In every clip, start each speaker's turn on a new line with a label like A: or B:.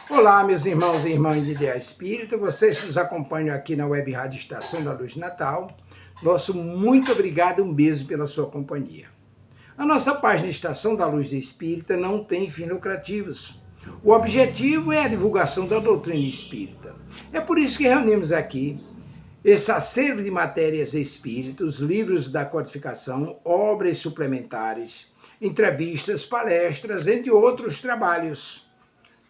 A: Olá, meus irmãos e irmãs de Ideia Espírita, vocês que nos acompanham aqui na Web Rádio Estação da Luz Natal, nosso muito obrigado e um beijo pela sua companhia. A nossa página Estação da Luz Espírita não tem fins lucrativos. O objetivo é a divulgação da doutrina espírita. É por isso que reunimos aqui esse acervo de matérias espíritas, livros da codificação, obras suplementares, entrevistas, palestras, entre outros trabalhos.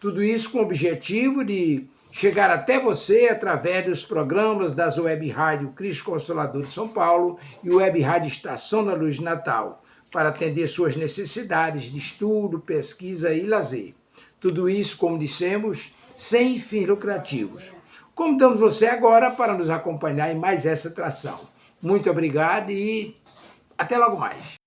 A: Tudo isso com o objetivo de chegar até você através dos programas das Web Rádio Cristo Consolador de São Paulo e Web Rádio Estação da Luz de Natal, para atender suas necessidades de estudo, pesquisa e lazer. Tudo isso, como dissemos, sem fins lucrativos. Convidamos você agora para nos acompanhar em mais essa atração. Muito obrigado e até logo mais.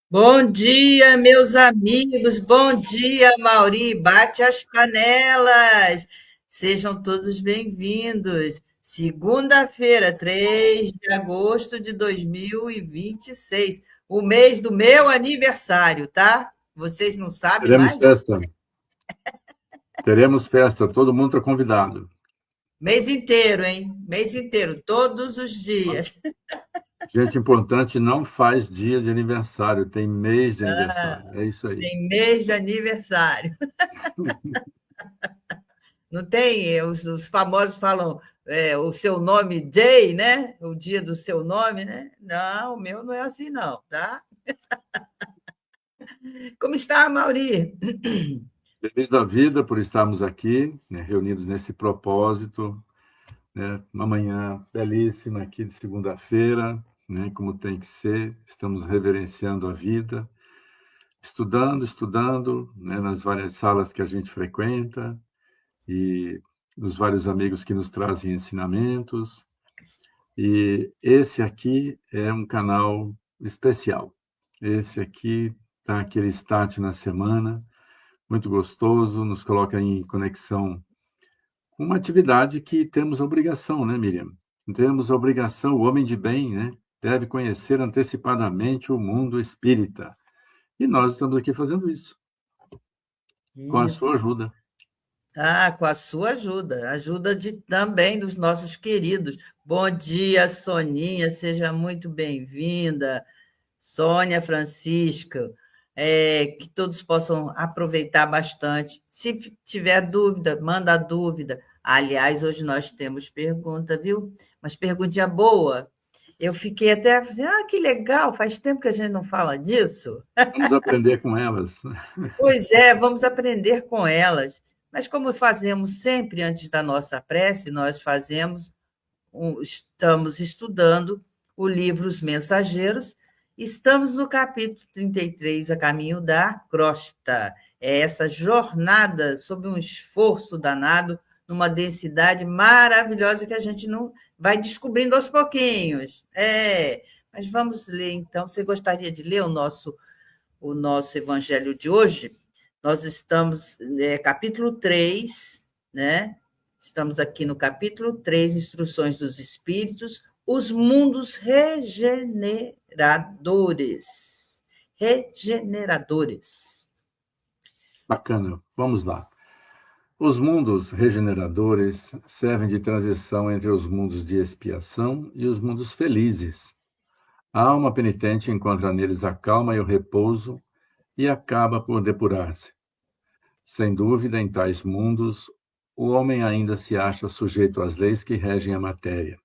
B: Bom dia, meus amigos. Bom dia, Mauri. Bate as panelas. Sejam todos bem-vindos. Segunda-feira, 3 de agosto de 2026, o mês do meu aniversário, tá? Vocês não sabem
C: Teremos
B: mais?
C: festa. Teremos festa, todo mundo está convidado.
B: Mês inteiro, hein? Mês inteiro, todos os dias.
C: Gente importante não faz dia de aniversário, tem mês de aniversário. É isso aí.
B: Tem mês de aniversário. Não tem? Os famosos falam o seu nome Jay, né? O dia do seu nome, né? Não, o meu não é assim, não, tá? Como está, Mauri?
C: Feliz da vida por estarmos aqui, né, reunidos nesse propósito, né, uma manhã belíssima aqui de segunda-feira, né, como tem que ser, estamos reverenciando a vida, estudando, né, nas várias salas que a gente frequenta e dos vários amigos que nos trazem ensinamentos. E esse aqui é um canal especial. Esse aqui dá aquele start na semana, muito gostoso, nos coloca em conexão com uma atividade que temos a obrigação, né, Miriam? Temos a obrigação, o homem de bem, né, deve conhecer antecipadamente o mundo espírita. E nós estamos aqui fazendo isso, com a sua ajuda.
B: Com a sua ajuda, também dos nossos queridos. Bom dia, Soninha, seja muito bem-vinda. Sônia, Francisca, que todos possam aproveitar bastante. Se tiver dúvida, manda a dúvida. Aliás, hoje nós temos pergunta, viu? Mas perguntinha boa. Eu fiquei até, que legal, faz tempo que a gente não fala disso.
C: Vamos aprender com elas.
B: Pois é, vamos aprender com elas. Mas como fazemos sempre antes da nossa prece, estamos estudando o livro Os Mensageiros. Estamos no capítulo 33, A Caminho da Crosta. É essa jornada sob um esforço danado, numa densidade maravilhosa que a gente não vai descobrindo aos pouquinhos. Mas vamos ler, então. Você gostaria de ler o nosso evangelho de hoje? Nós estamos capítulo 3, né? Estamos aqui no capítulo 3, Instruções dos Espíritos, os mundos regeneradores. Regeneradores.
C: Bacana, vamos lá. Os mundos regeneradores servem de transição entre os mundos de expiação e os mundos felizes. A alma penitente encontra neles a calma e o repouso e acaba por depurar-se. Sem dúvida, em tais mundos, o homem ainda se acha sujeito às leis que regem a matéria.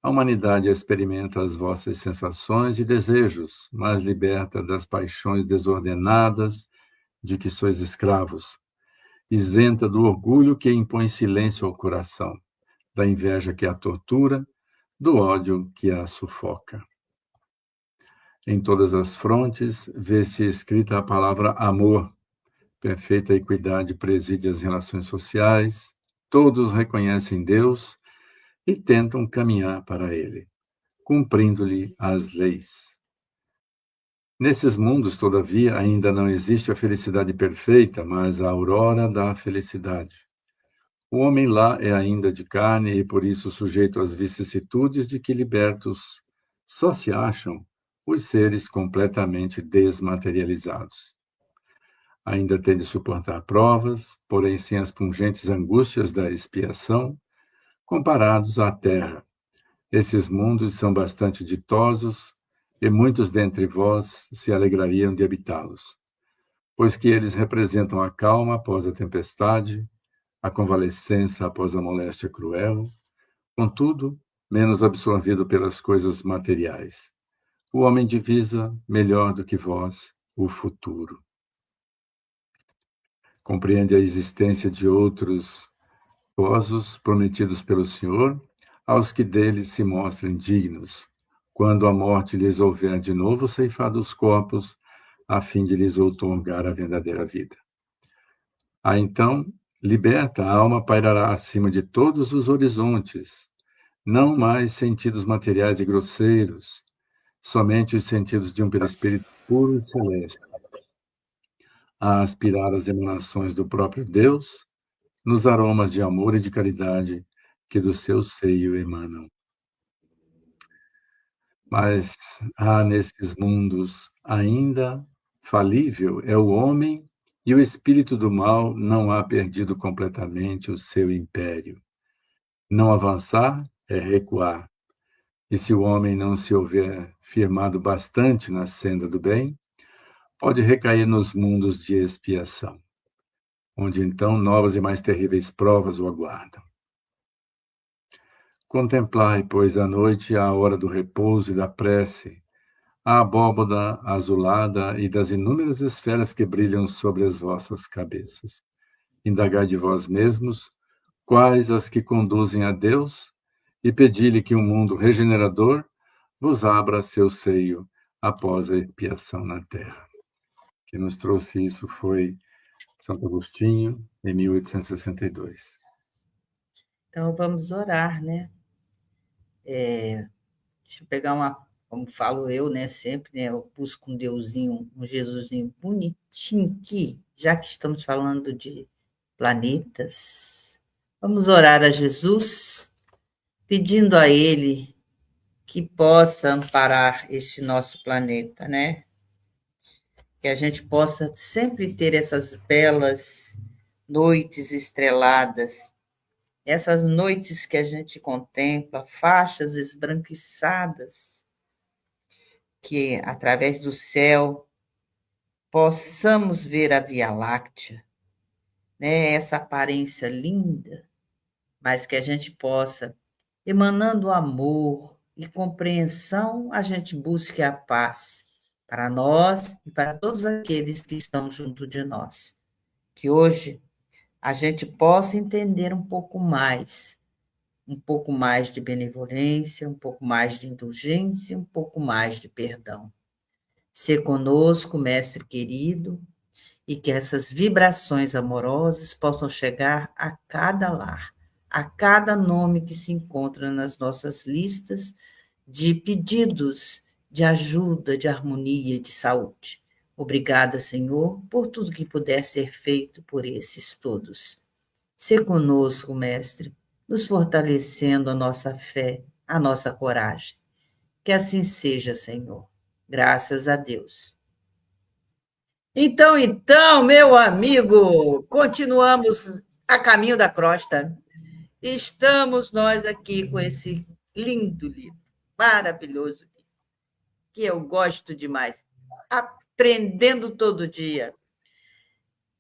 C: a humanidade experimenta as vossas sensações e desejos, mas liberta das paixões desordenadas de que sois escravos, isenta do orgulho que impõe silêncio ao coração, da inveja que a tortura, do ódio que a sufoca. Em todas as frontes, vê-se escrita a palavra amor. Perfeita equidade preside as relações sociais, todos reconhecem Deus e tentam caminhar para Ele, cumprindo-lhe as leis. Nesses mundos, todavia, ainda não existe a felicidade perfeita, mas a aurora da felicidade. O homem lá é ainda de carne e, por isso, sujeito às vicissitudes de que libertos só se acham os seres completamente desmaterializados. Ainda tem de suportar provas, porém sem as pungentes angústias da expiação, comparados à terra. Esses mundos são bastante ditosos, e muitos dentre vós se alegrariam de habitá-los, pois que eles representam a calma após a tempestade, a convalescença após a moléstia cruel, contudo, menos absorvido pelas coisas materiais. O homem divisa, melhor do que vós, o futuro. Compreende a existência de outros gozos prometidos pelo Senhor aos que deles se mostrem dignos, quando a morte lhes houver de novo ceifado os corpos, a fim de lhes outorgar a verdadeira vida. Então, liberta, a alma pairará acima de todos os horizontes, não mais sentidos materiais e grosseiros, somente os sentidos de um perispírito puro e celeste, a aspirar as emanações do próprio Deus, nos aromas de amor e de caridade que do seu seio emanam. Mas há nesses mundos ainda falível é o homem, e o espírito do mal não há perdido completamente o seu império. Não avançar é recuar, e se o homem não se houver firmado bastante na senda do bem, pode recair nos mundos de expiação, onde então novas e mais terríveis provas o aguardam. Contemplai, pois, à noite a hora do repouso e da prece, a abóbada azulada e das inúmeras esferas que brilham sobre as vossas cabeças. Indagai de vós mesmos quais as que conduzem a Deus e pedi-lhe que o mundo regenerador vos abra seu seio após a expiação na terra. Quem nos trouxe isso foi Santo Agostinho, em 1862.
B: Então, vamos orar, né? Deixa eu pegar como falo eu, né, sempre, né, eu busco um Deusinho, um Jesusinho bonitinho aqui, já que estamos falando de planetas. Vamos orar a Jesus, pedindo a Ele que possa amparar este nosso planeta, né? Que a gente possa sempre ter essas belas noites estreladas, essas noites que a gente contempla, faixas esbranquiçadas, que através do céu possamos ver a Via Láctea, né? Essa aparência linda, mas que a gente possa, emanando amor e compreensão, a gente busque a paz para nós e para todos aqueles que estão junto de nós. Que hoje a gente possa entender um pouco mais de benevolência, um pouco mais de indulgência, um pouco mais de perdão. Ser conosco, mestre querido, e que essas vibrações amorosas possam chegar a cada lar, a cada nome que se encontra nas nossas listas de pedidos de ajuda, de harmonia e de saúde. Obrigada, Senhor, por tudo que puder ser feito por esses todos. Ser conosco, mestre, nos fortalecendo a nossa fé, a nossa coragem. Que assim seja, Senhor. Graças a Deus. Então, meu amigo, continuamos a caminho da crosta. Estamos nós aqui com esse lindo livro, maravilhoso, que eu gosto demais, aprendendo todo dia.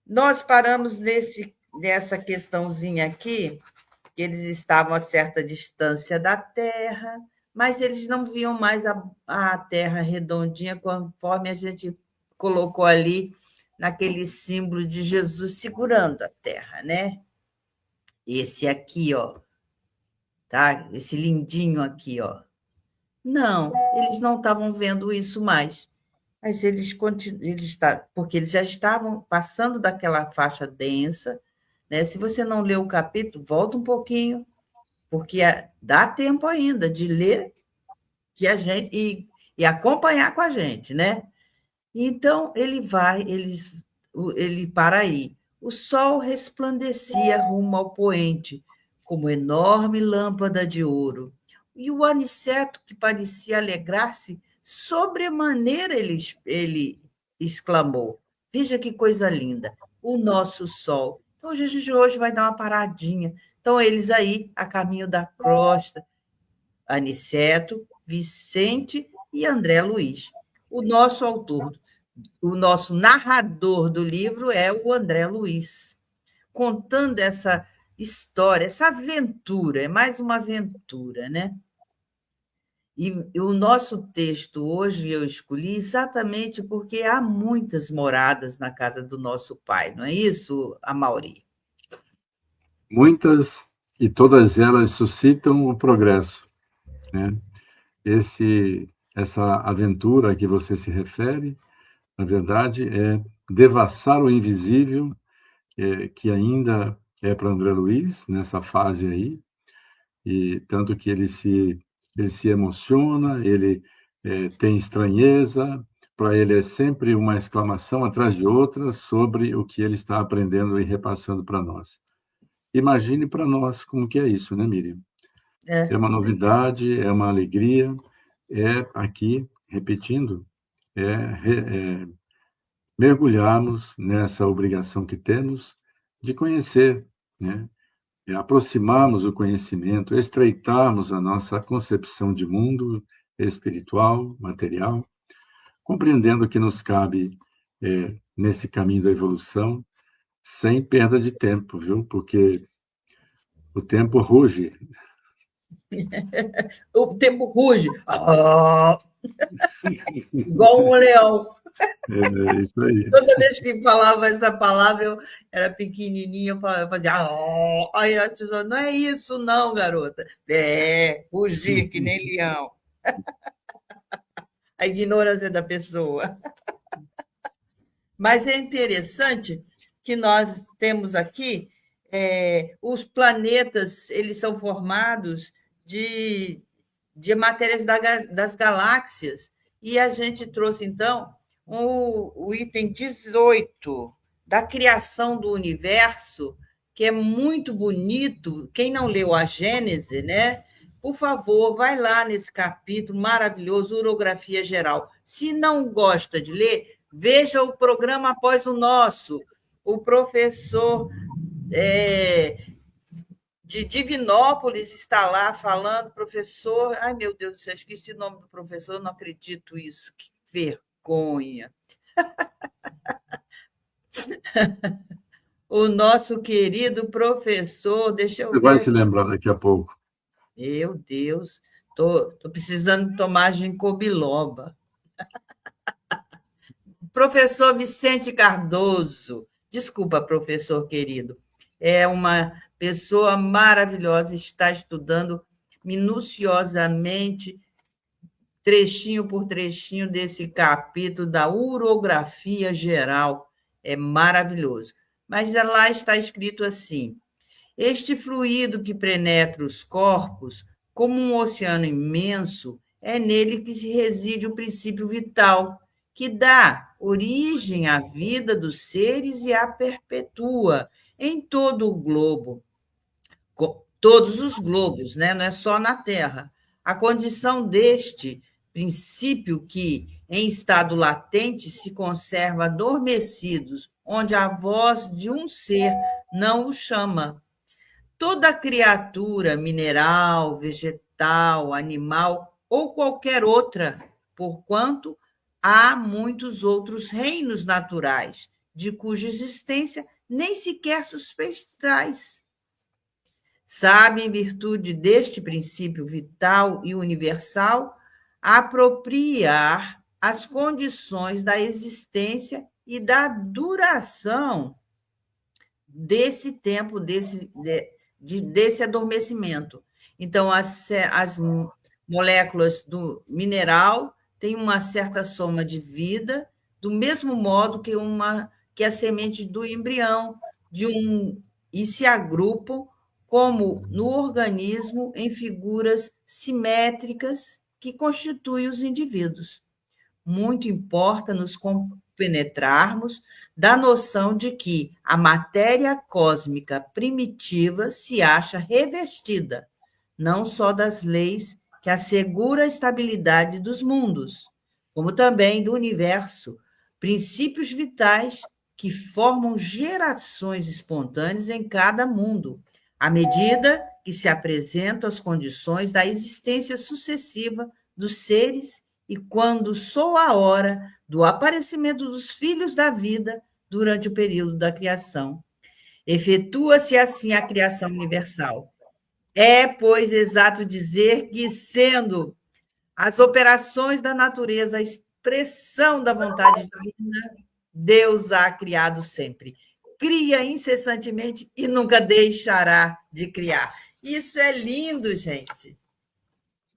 B: Nós paramos nessa questãozinha aqui, que eles estavam a certa distância da Terra, mas eles não viam mais a Terra redondinha, conforme a gente colocou ali naquele símbolo de Jesus segurando a Terra, né? Esse aqui, ó, tá? Esse lindinho aqui, ó. Não, eles não estavam vendo isso mais. Mas porque eles já estavam passando daquela faixa densa, né? Se você não leu o capítulo, volta um pouquinho, porque dá tempo ainda de ler que a gente e acompanhar com a gente, né? Então ele para aí. O sol resplandecia rumo ao poente, como enorme lâmpada de ouro. E o aniceto, que parecia alegrar-se sobremaneira, ele exclamou: Veja que coisa linda, o nosso sol. Então, a gente hoje vai dar uma paradinha. Então, eles aí, a caminho da crosta, Aniceto, Vicente e André Luiz. O nosso autor, o nosso narrador do livro é o André Luiz, contando essa história, essa aventura, é mais uma aventura, né? E o nosso texto hoje eu escolhi exatamente porque há muitas moradas na casa do nosso pai, não é isso, Amaury?
C: Muitas, e todas elas suscitam o progresso, né? Essa aventura a que você se refere, na verdade, é devassar o invisível, que ainda é para André Luiz, nessa fase aí, e tanto que ele se emociona, ele tem estranheza, para ele é sempre uma exclamação atrás de outra sobre o que ele está aprendendo e repassando para nós. Imagine para nós como que é isso, né, Miriam? É uma novidade, é uma alegria, aqui, repetindo, mergulharmos nessa obrigação que temos de conhecer, né? Aproximarmos o conhecimento, estreitarmos a nossa concepção de mundo espiritual, material, compreendendo que nos cabe nesse caminho da evolução, sem perda de tempo, viu? Porque o tempo ruge.
B: O tempo ruge. Igual um leão.
C: É isso aí.
B: Toda vez que falava essa palavra, eu era pequenininha, eu fazia. Aí a pessoa, não é isso, não, garota. Rugir que nem leão. A ignorância da pessoa. Mas é interessante que nós temos aqui os planetas, eles são formados de matérias das galáxias. E a gente trouxe, então, o item 18 da criação do universo, que é muito bonito. Quem não leu a Gênese, né? Por favor, vai lá nesse capítulo maravilhoso, Urografia Geral. Se não gosta de ler, veja o programa após o nosso. O professor de Divinópolis está lá falando, professor. Ai, meu Deus do céu, esqueci o nome do professor, não acredito isso, que vergonha. O nosso querido professor, deixa eu
C: Você vai
B: ver.
C: se lembrar daqui a pouco.
B: Meu Deus, estou precisando tomar ginkgo biloba. Professor Vicente Cardoso, desculpa, professor querido, é uma pessoa maravilhosa, está estudando minuciosamente, trechinho por trechinho, desse capítulo da urografia geral. É maravilhoso. Mas lá está escrito assim: este fluido que penetra os corpos, como um oceano imenso, é nele que se reside o princípio vital, que dá origem à vida dos seres e a perpetua em todo o globo, todos os globos, né? Não é só na Terra. A condição deste princípio que, em estado latente, se conserva adormecidos, onde a voz de um ser não o chama. Toda criatura, mineral, vegetal, animal ou qualquer outra, porquanto há muitos outros reinos naturais, de cuja existência nem sequer suspeitais, sabe, em virtude deste princípio vital e universal, apropriar as condições da existência e da duração desse tempo, desse adormecimento. Então, as moléculas do mineral têm uma certa soma de vida, do mesmo modo que a semente do embrião, e se agrupam como no organismo em figuras simétricas que constituem os indivíduos. Muito importa nos compenetrarmos da noção de que a matéria cósmica primitiva se acha revestida, não só das leis que asseguram a estabilidade dos mundos, como também do universo, princípios vitais que formam gerações espontâneas em cada mundo, à medida que se apresentam as condições da existência sucessiva dos seres e quando soa a hora do aparecimento dos filhos da vida durante o período da criação. Efetua-se assim a criação universal. É, pois, exato dizer que, sendo as operações da natureza a expressão da vontade divina, Deus a criado sempre. Cria incessantemente e nunca deixará de criar. Isso é lindo, gente.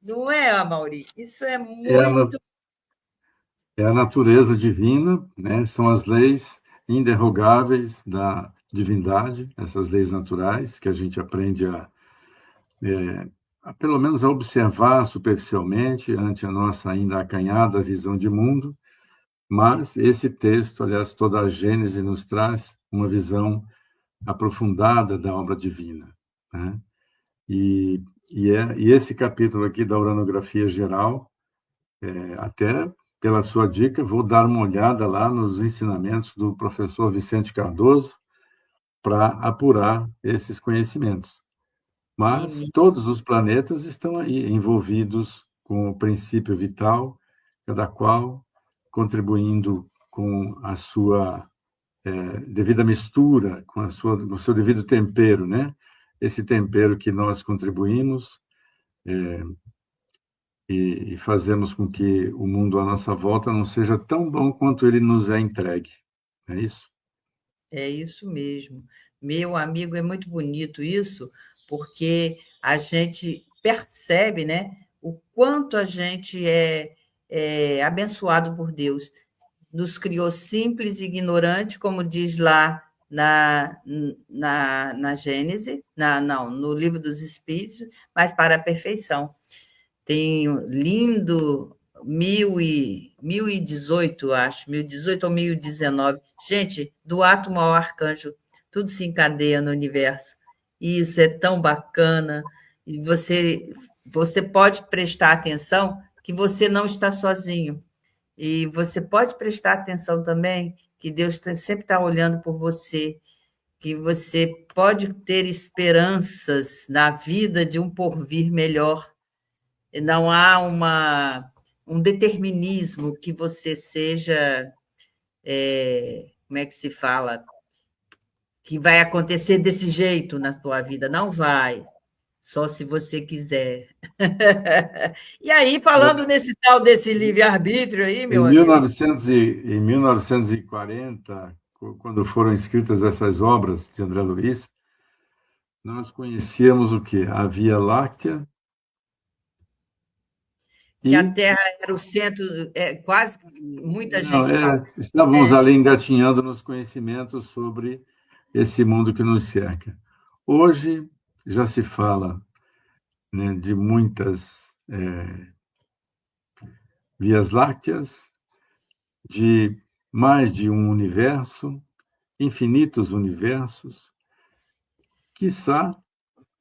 B: Não é, Amaury? Isso é muito...
C: É a natureza divina, né? São as leis inderrogáveis da divindade, essas leis naturais que a gente aprende pelo menos a observar superficialmente ante a nossa ainda acanhada visão de mundo, mas esse texto, aliás, toda a Gênese nos traz uma visão aprofundada da obra divina, né? E esse capítulo aqui da Uranografia Geral, até pela sua dica, vou dar uma olhada lá nos ensinamentos do professor Vicente Cardoso para apurar esses conhecimentos. Mas todos os planetas estão aí envolvidos com o princípio vital, cada qual contribuindo com a sua devida mistura, com o seu devido tempero, né? Esse tempero que nós contribuímos e fazemos com que o mundo à nossa volta não seja tão bom quanto ele nos é entregue. É isso?
B: É isso mesmo. Meu amigo, é muito bonito isso, porque a gente percebe, né, o quanto a gente é abençoado por Deus. Nos criou simples e ignorante, como diz lá na Gênese, não, no Livro dos Espíritos, mas para a perfeição. Tem lindo 1018, acho, 1018 ou 1019. Gente, do átomo ao arcanjo, tudo se encadeia no universo. Isso é tão bacana. E você pode prestar atenção que você não está sozinho. E você pode prestar atenção também que Deus sempre está olhando por você, que você pode ter esperanças na vida de um porvir melhor. Não há um determinismo que você seja, como é que se fala, que vai acontecer desse jeito na tua vida. Não vai, só se você quiser. E aí, falando nesse tal desse livre-arbítrio aí, meu amigo...
C: Em 1940, quando foram escritas essas obras de André Luiz, nós conhecíamos o quê? A Via Láctea,
B: que a Terra era o centro, quase muita gente fala.
C: Estávamos ali engatinhando nos conhecimentos sobre esse mundo que nos cerca. Hoje já se fala, né, de muitas vias lácteas, de mais de um universo, infinitos universos, quiçá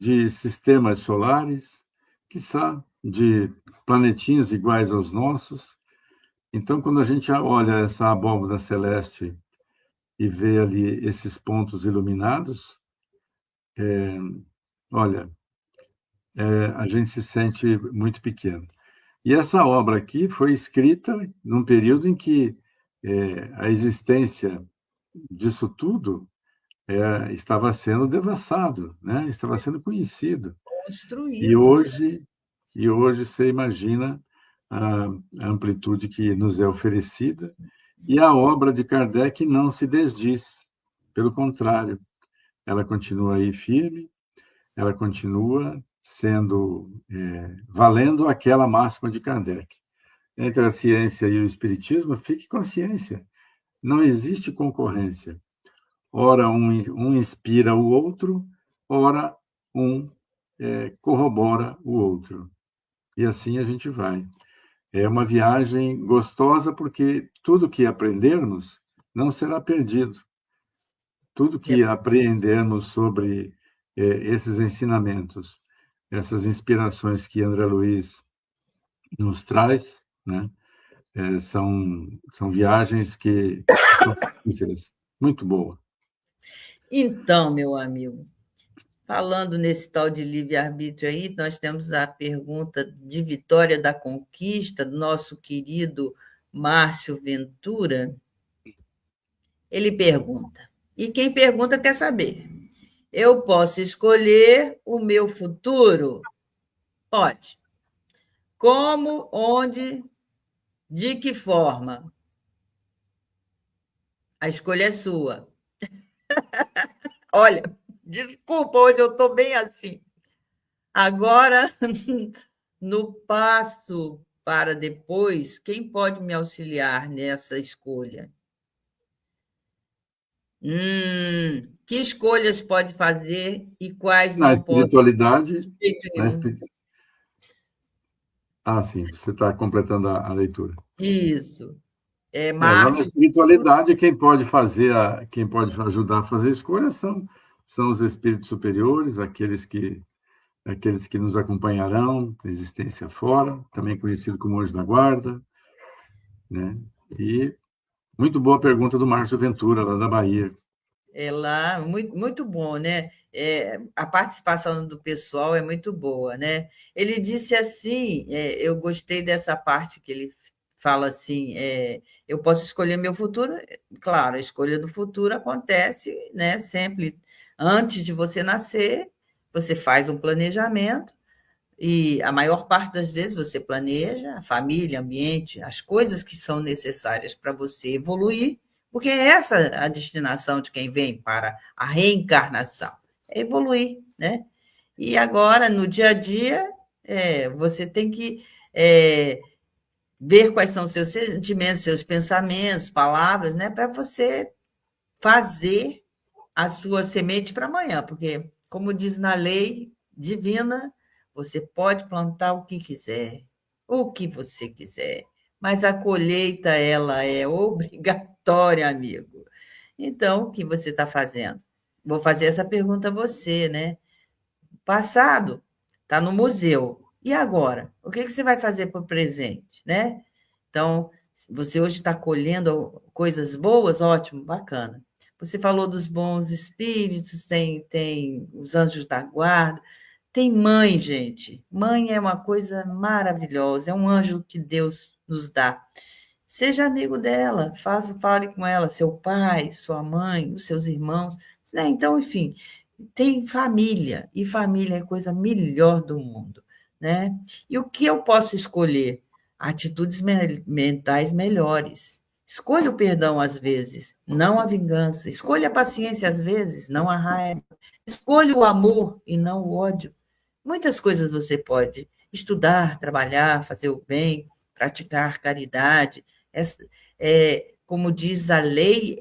C: de sistemas solares, quiçá de planetinhas iguais aos nossos. Então, quando a gente olha essa abóbora celeste e vê ali esses pontos iluminados, a gente se sente muito pequeno. E essa obra aqui foi escrita num período em que a existência disso tudo estava sendo devassado, né? Estava sendo conhecido. E
B: Construído.
C: hoje, e hoje você imagina a amplitude que nos é oferecida, e a obra de Kardec não se desdiz. Pelo contrário, ela continua aí firme, ela continua sendo, valendo aquela máxima de Kardec. Entre a ciência e o espiritismo, fique com a ciência. Não existe concorrência. Ora, um inspira o outro, ora, um corrobora o outro. E assim a gente vai. É uma viagem gostosa, porque tudo que aprendermos não será perdido. Tudo que apreendermos sobre esses ensinamentos, essas inspirações que André Luiz nos traz, né, são viagens que são frutíferas. Muito boa.
B: Então, meu amigo, falando nesse tal de livre-arbítrio aí, nós temos a pergunta de Vitória da Conquista, do nosso querido Márcio Ventura. Ele pergunta, e quem pergunta quer saber: eu posso escolher o meu futuro? Pode. Como, onde, de que forma? A escolha é sua. Olha, desculpa, hoje eu estou bem assim. Agora, no passo para depois, quem pode me auxiliar nessa escolha? Que escolhas pode fazer e quais
C: Na
B: não pode
C: espiritualidade,
B: de jeito
C: na
B: nenhum?
C: espiri... sim, você está completando a leitura.
B: Isso.
C: Lá na
B: Márcio.
C: espiritualidade, quem pode ajudar a fazer escolhas são os espíritos superiores, aqueles que nos acompanharão, existência fora, também conhecido como anjo da guarda, né? E muito boa pergunta do Márcio Ventura, lá da Bahia.
B: Lá, muito, muito bom, né? A participação do pessoal é muito boa, né? Ele disse assim, eu gostei dessa parte que ele fala assim, eu posso escolher meu futuro. Claro, a escolha do futuro acontece, né? Sempre antes de você nascer, você faz um planejamento e a maior parte das vezes você planeja a família, ambiente, as coisas que são necessárias para você evoluir, porque é essa a destinação de quem vem para a reencarnação, é evoluir, né? E agora, no dia a dia, você tem que ver quais são os seus sentimentos, seus pensamentos, palavras, né? Para você fazer a sua semente para amanhã, porque, como diz na lei divina, você pode plantar o que quiser, o que você quiser, mas a colheita ela é obrigatória, amigo. Então, o que você está fazendo? Vou fazer essa pergunta a você, né? Passado está no museu. E agora? O que você vai fazer para o presente, né? Então, você hoje está colhendo coisas boas, ótimo, bacana. Você falou dos bons espíritos, tem os anjos da guarda, tem mãe, gente. Mãe é uma coisa maravilhosa, é um anjo que Deus nos dá. Seja amigo dela, fale com ela, seu pai, sua mãe, os seus irmãos, né? Então, enfim, tem família, e família é a coisa melhor do mundo, né? E o que eu posso escolher? Atitudes mentais melhores. Escolha o perdão às vezes, não a vingança. Escolha a paciência às vezes, não a raiva. Escolha o amor e não o ódio. Muitas coisas você pode estudar, trabalhar, fazer o bem, praticar caridade. Como diz a lei,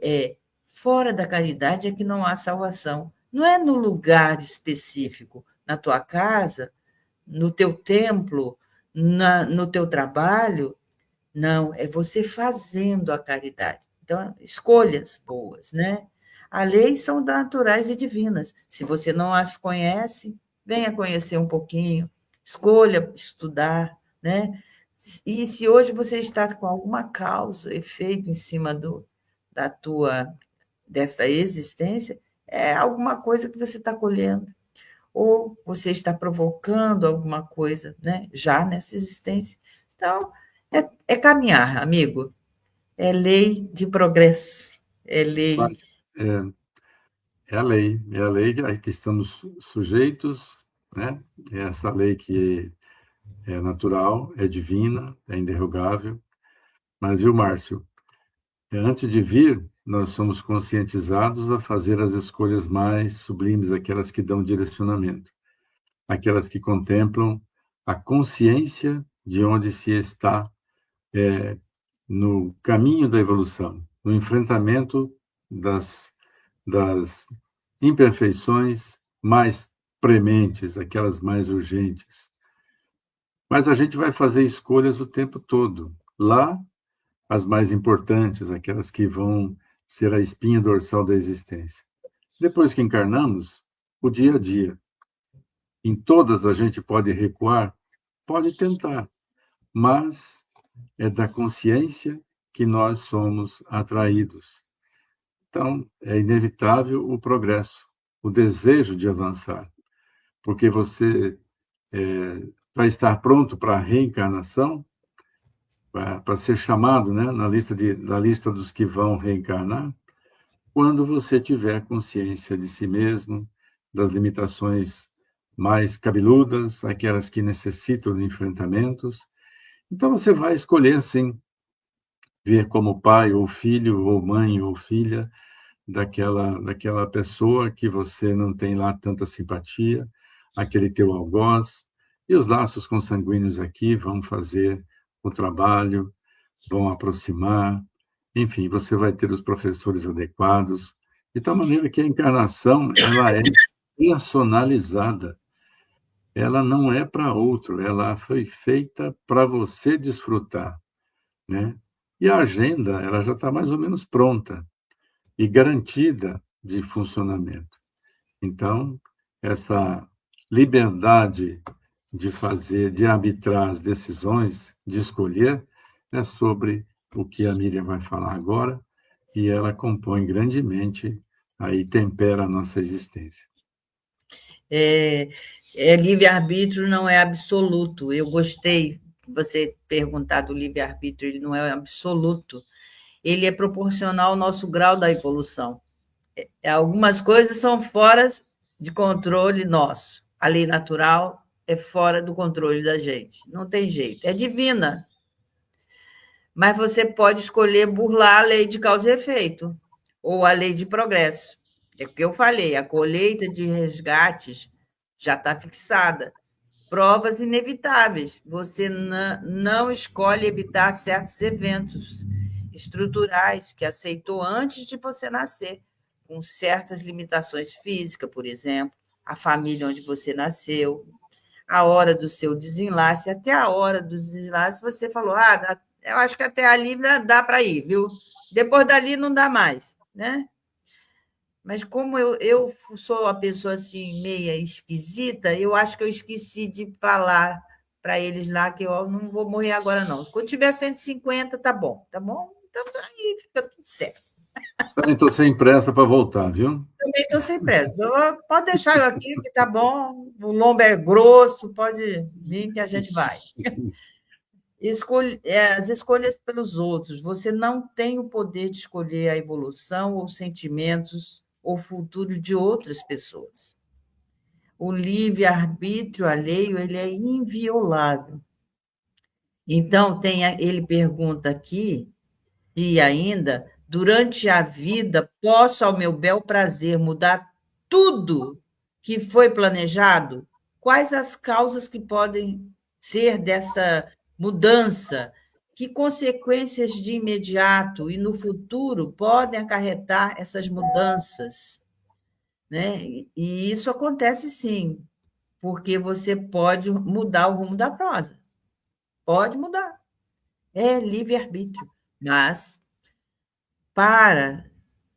B: fora da caridade é que não há salvação. Não é no lugar específico, na tua casa, no teu templo, no teu trabalho. Não, é você fazendo a caridade. Então, escolhas boas, né? As leis são naturais e divinas. Se você não as conhece, venha conhecer um pouquinho, escolha estudar, né? E se hoje você está com alguma causa, efeito em cima dessa existência, é alguma coisa que você está colhendo, ou você está provocando alguma coisa, né? Já nessa existência. Então, é caminhar, amigo. É lei de progresso. É lei.
C: Mas, É a lei, a que estamos sujeitos, né? É essa lei que é natural, é divina, é inderrogável. Mas, viu, Márcio, antes de vir, nós somos conscientizados a fazer as escolhas mais sublimes, aquelas que dão direcionamento, aquelas que contemplam a consciência de onde se está no caminho da evolução, no enfrentamento das imperfeições mais prementes, aquelas mais urgentes. Mas a gente vai fazer escolhas o tempo todo. Lá, as mais importantes, aquelas que vão ser a espinha dorsal da existência. Depois que encarnamos, o dia a dia. Em todas a gente pode recuar? Pode tentar, mas é da consciência que nós somos atraídos. Então, é inevitável o progresso, o desejo de avançar, porque você vai estar pronto para a reencarnação, para ser chamado, né, na lista dos que vão reencarnar, quando você tiver consciência de si mesmo, das limitações mais cabeludas, aquelas que necessitam de enfrentamentos. Então, você vai escolher, sim, ver como pai ou filho, ou mãe ou filha, daquela pessoa que você não tem lá tanta simpatia, aquele teu algoz, e os laços consanguíneos aqui vão fazer o trabalho, vão aproximar, enfim, você vai ter os professores adequados, de tal maneira que a encarnação, ela é personalizada, ela não é para outro, ela foi feita para você desfrutar, né? E a agenda, ela já está mais ou menos pronta e garantida de funcionamento. Então, essa liberdade de fazer, de arbitrar as decisões, de escolher, é sobre o que a Miriam vai falar agora, e ela compõe grandemente, aí tempera a nossa existência.
B: Livre-arbítrio não é absoluto. Eu gostei de você perguntar do livre-arbítrio, ele não é absoluto. Ele é proporcional ao nosso grau da evolução. Algumas coisas são fora de controle nosso. A lei natural é fora do controle da gente. Não tem jeito. É divina. Mas você pode escolher burlar a lei de causa e efeito ou a lei de progresso. É o que eu falei, a colheita de resgates já está fixada. Provas inevitáveis. Você não escolhe evitar certos eventos estruturais que aceitou antes de você nascer, com certas limitações físicas, por exemplo, a família onde você nasceu, a hora do seu desenlace, até a hora do desenlace você falou, eu acho que até ali dá para ir, viu? Depois dali não dá mais, né? Mas como eu sou uma pessoa assim meia esquisita, eu acho que eu esqueci de falar para eles lá que eu não vou morrer agora, não. Quando tiver 150, tá bom, tá bom? Então aí fica tudo certo.
C: Também estou sem pressa para voltar, viu?
B: Também estou sem pressa. Pode deixar eu aqui, que tá bom. O lombo é grosso, pode vir que a gente vai. As escolhas pelos outros. Você não tem o poder de escolher a evolução ou sentimentos ou futuro de outras pessoas. O livre-arbítrio alheio ele é inviolável. Então, ele pergunta aqui se ainda, durante a vida, posso, ao meu bel prazer, mudar tudo que foi planejado? Quais as causas que podem ser dessa mudança? Que consequências de imediato e no futuro podem acarretar essas mudanças? Né? E isso acontece sim, porque você pode mudar o rumo da prosa. Pode mudar. É livre-arbítrio. Mas, para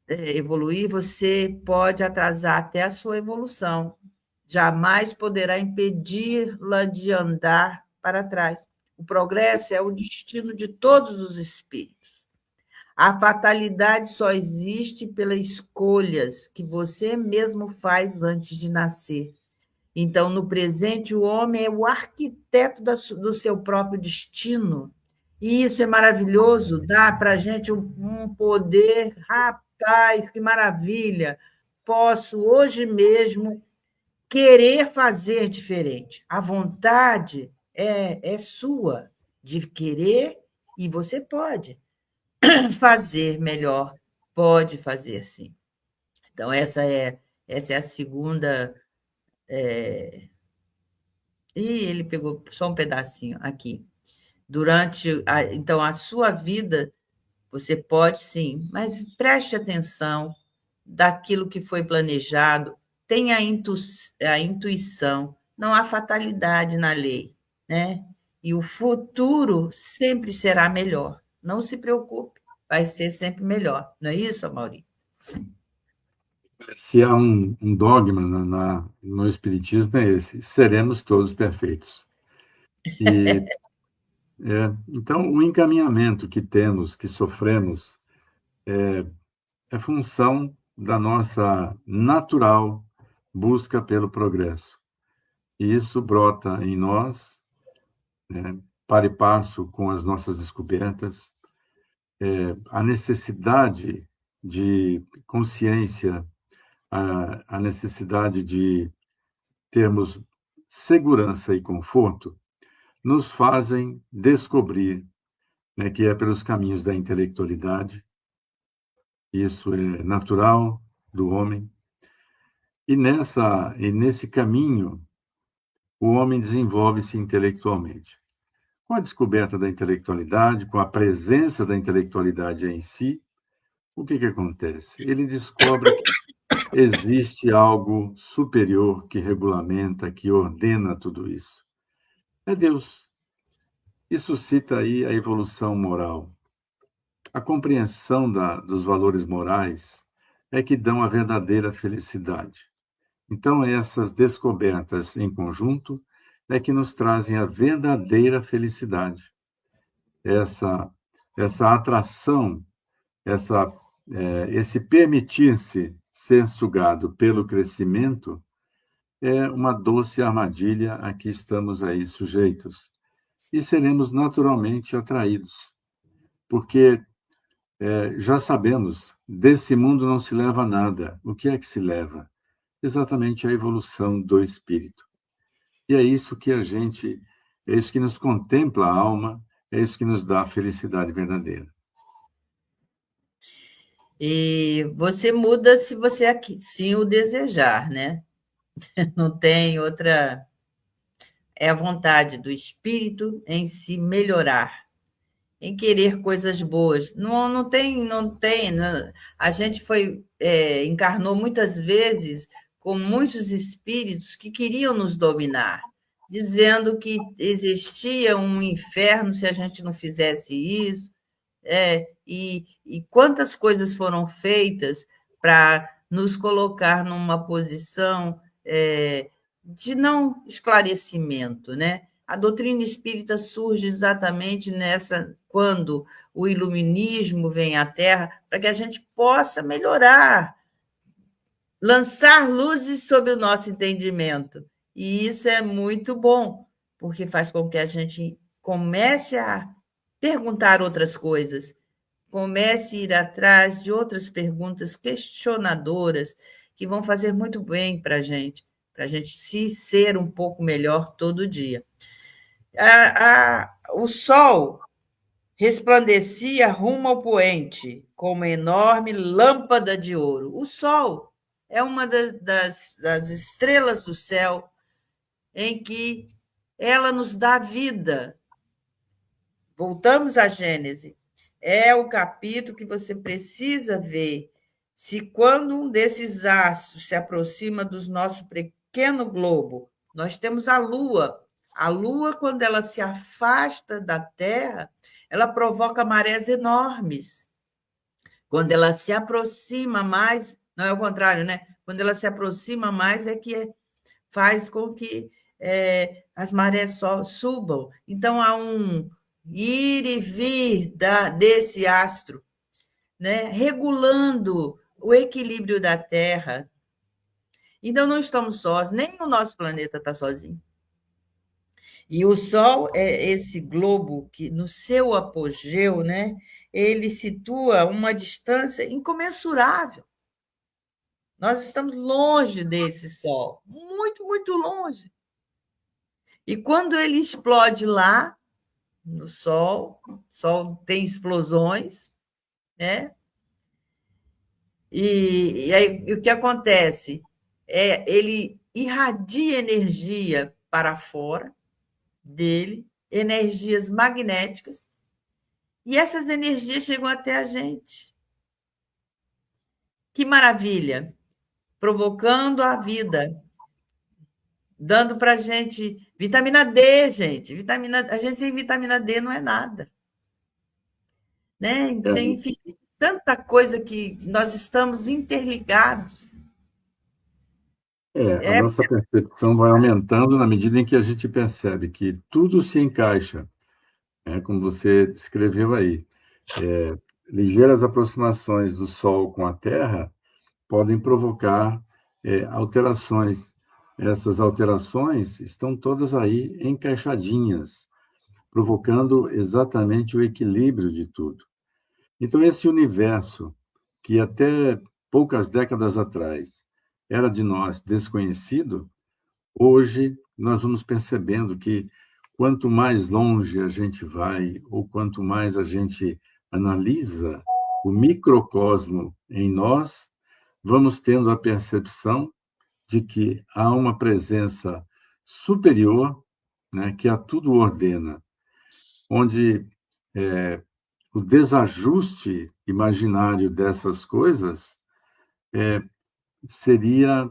B: evoluir, você pode atrasar até a sua evolução. Jamais poderá impedi-la de andar para trás. O progresso é o destino de todos os espíritos. A fatalidade só existe pelas escolhas que você mesmo faz antes de nascer. Então, no presente, o homem é o arquiteto do seu próprio destino. E isso é maravilhoso, dá para a gente um poder, rapaz, que maravilha! posso, hoje mesmo, querer fazer diferente. A vontade é sua de querer e você pode fazer melhor, pode fazer sim. Então, essa é a segunda. E ele pegou só um pedacinho aqui. Então, a sua vida, você pode sim, mas preste atenção daquilo que foi planejado, tenha a intuição, não há fatalidade na lei, né? E o futuro sempre será melhor. Não se preocupe, vai ser sempre melhor. Não é isso, Amaury?
C: Se há um dogma no Espiritismo, é esse: seremos todos perfeitos. E, então, o encaminhamento que temos, que sofremos, é função da nossa natural busca pelo progresso. E isso brota em nós, né, para e passo com as nossas descobertas, a necessidade de consciência, a necessidade de termos segurança e conforto, nos fazem descobrir, né, que é pelos caminhos da intelectualidade. Isso é natural do homem. E nesse caminho, o homem desenvolve-se intelectualmente. Com a descoberta da intelectualidade, com a presença da intelectualidade em si, o que acontece? Ele descobre que existe algo superior que regulamenta, que ordena tudo isso. É Deus. Isso cita aí a evolução moral. A compreensão dos valores morais é que dão a verdadeira felicidade. Então, essas descobertas em conjunto é que nos trazem a verdadeira felicidade. Essa atração, esse permitir-se ser sugado pelo crescimento é uma doce armadilha a que estamos aí sujeitos. E seremos naturalmente atraídos, porque já sabemos, desse mundo não se leva nada. O que é que se leva? Exatamente a evolução do espírito. E é isso que é isso que nos contempla a alma, é isso que nos dá a felicidade verdadeira.
B: E você muda se você sim o desejar, né? Não tem outra. É a vontade do espírito em se melhorar, em querer coisas boas. Não tem, não tem. A gente encarnou muitas vezes com muitos espíritos que queriam nos dominar, dizendo que existia um inferno se a gente não fizesse isso. E quantas coisas foram feitas para nos colocar numa posição de não esclarecimento, né? A doutrina espírita surge exatamente quando o iluminismo vem à Terra, para que a gente possa melhorar, lançar luzes sobre o nosso entendimento. E isso é muito bom, porque faz com que a gente comece a perguntar outras coisas, comece a ir atrás de outras perguntas questionadoras que vão fazer muito bem para a gente se ser um pouco melhor todo dia. O sol resplandecia rumo ao poente, como uma enorme lâmpada de ouro. O sol é uma das estrelas do céu em que ela nos dá vida. Voltamos à Gênese. É o capítulo que você precisa ver se quando um desses astros se aproxima do nosso pequeno globo, nós temos a Lua. A Lua, quando ela se afasta da Terra, ela provoca marés enormes. Quando ela se aproxima mais, não é o contrário, né? Quando ela se aproxima mais é que faz com que as marés subam. Então, há um ir e vir desse astro, né? Regulando o equilíbrio da Terra. Então, não estamos sós, nem o nosso planeta está sozinho. E o Sol é esse globo que, no seu apogeu, né, ele situa uma distância incomensurável. Nós estamos longe desse Sol, muito, muito longe. E quando ele explode lá, no Sol, o Sol tem explosões, né? E aí o que acontece? Ele irradia energia para fora dele, energias magnéticas, e essas energias chegam até a gente. Que maravilha! Provocando a vida, dando para a gente vitamina D, gente. A gente sem vitamina D não é nada. Né?
C: É,
B: Tem, enfim, tanta coisa que nós estamos interligados.
C: a
B: É,
C: nossa percepção vai aumentando na medida em que a gente percebe que tudo se encaixa, né, como você descreveu aí. Ligeiras aproximações do Sol com a Terra podem provocar alterações. Essas alterações estão todas aí encaixadinhas, provocando exatamente o equilíbrio de tudo. Então, esse universo, que até poucas décadas atrás era de nós desconhecido, hoje nós vamos percebendo que quanto mais longe a gente vai, ou quanto mais a gente analisa o microcosmo em nós, vamos tendo a percepção de que há uma presença superior, né, que a tudo ordena, onde o desajuste imaginário dessas coisas seria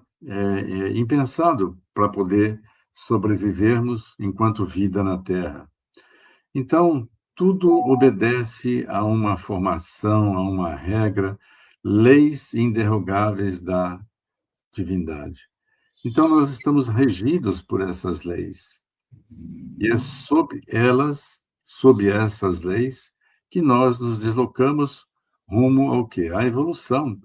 C: impensado para poder sobrevivermos enquanto vida na Terra. Então, tudo obedece a uma formação, a uma regra, leis inderrogáveis da divindade. Então, nós estamos regidos por essas leis. E é sob essas leis, que nós nos deslocamos rumo ao quê? À evolução.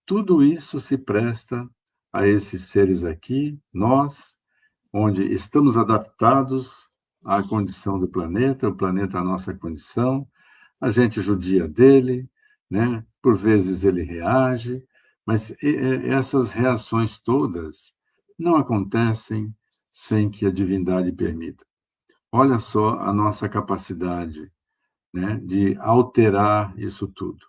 C: Tudo isso se presta a esses seres aqui, nós, onde estamos adaptados à condição do planeta, o planeta à nossa condição, a gente judia dele, né? Por vezes ele reage, mas essas reações todas não acontecem sem que a divindade permita. Olha só a nossa capacidade, né, de alterar isso tudo.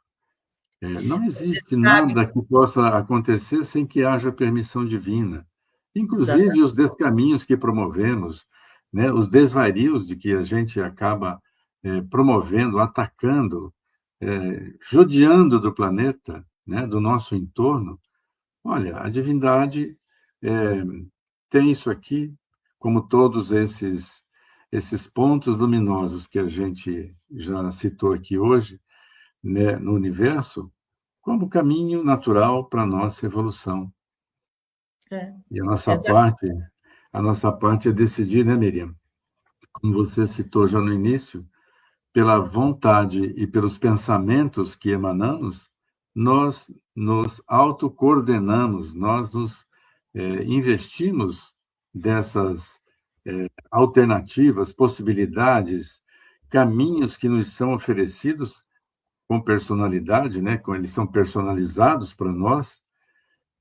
C: Não
B: você
C: existe
B: sabe,
C: nada que possa acontecer sem que haja permissão divina. Inclusive
B: exatamente.
C: os descaminhos que promovemos, né, os desvarios de que a gente acaba promovendo, atacando, judiando do planeta, né, do nosso entorno. Olha, a divindade eh, tem isso aqui, como todos esses pontos luminosos que a gente já citou aqui hoje, né, no universo, como caminho natural para a nossa evolução.
B: É,
C: E
B: exa
C: a nossa parte é decidir, né, Miriam? Como você citou já no início, pela vontade e pelos pensamentos que emanamos, nós nos autocoordenamos, nós nos investimos dessas alternativas, possibilidades, caminhos que nos são oferecidos com personalidade, né? Eles são personalizados para nós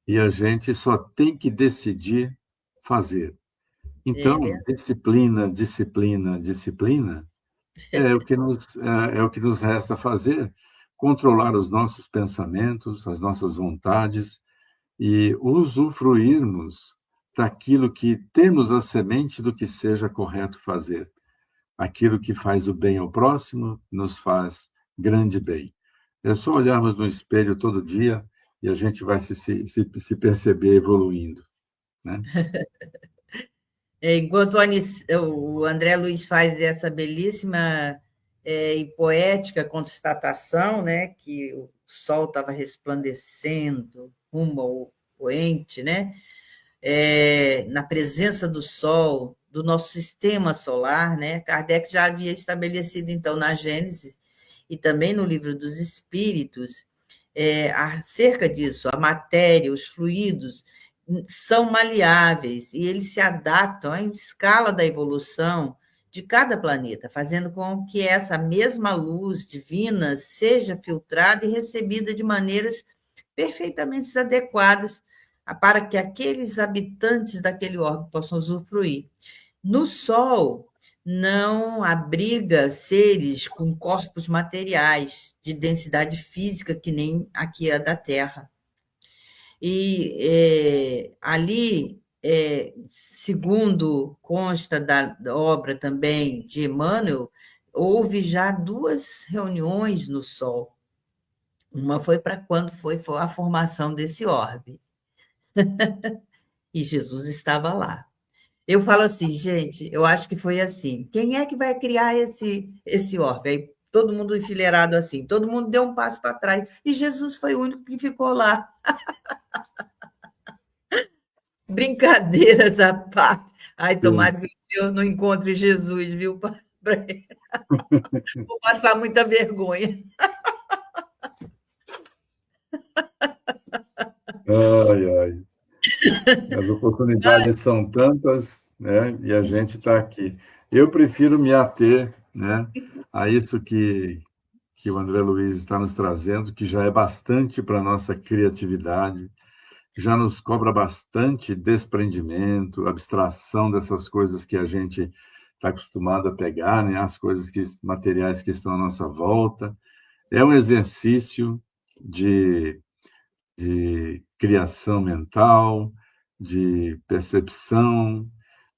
C: e a gente só tem que decidir fazer.
B: é
C: Então,
B: verdade.
C: disciplina, disciplina, disciplina é o que nos resta fazer, controlar os nossos pensamentos, as nossas vontades e usufruirmos daquilo que temos a semente do que seja correto fazer. Aquilo que faz o bem ao próximo nos faz grande bem. É só olharmos no espelho todo dia e a gente vai se perceber evoluindo, né?
B: Enquanto o André Luiz faz essa belíssima e poética constatação, né, que o sol estava resplandecendo rumo ao poente, né, na presença do Sol, do nosso sistema solar, né? Kardec já havia estabelecido, então, na Gênese e também no Livro dos Espíritos, acerca disso, a matéria, os fluidos são maleáveis e eles se adaptam à escala da evolução de cada planeta, fazendo com que essa mesma luz divina seja filtrada e recebida de maneiras perfeitamente adequadas para que aqueles habitantes daquele orbe possam usufruir. No Sol, não abriga seres com corpos materiais de densidade física que nem aqui a da Terra. E ali, segundo consta da obra também de Emmanuel, houve já 2 reuniões no Sol. Uma foi para quando foi a formação desse orbe. E Jesus estava lá. Eu falo assim, gente, eu acho que foi assim. Quem é que vai criar esse orbe? Aí todo mundo enfileirado assim, todo mundo deu um passo para trás. E Jesus foi o único que ficou lá. Brincadeiras à parte. Ai,
C: Sim.
B: tomara que eu não encontre Jesus, viu? Vou passar muita vergonha.
C: Ai, ai. As oportunidades são tantas, né? E a gente está aqui. Eu prefiro me ater, né, a isso que o André Luiz está nos trazendo, que já é bastante para a nossa criatividade, já nos cobra bastante desprendimento, abstração dessas coisas que a gente está acostumado a pegar, né? As coisas materiais que estão à nossa volta. É um exercício de criação mental, de percepção.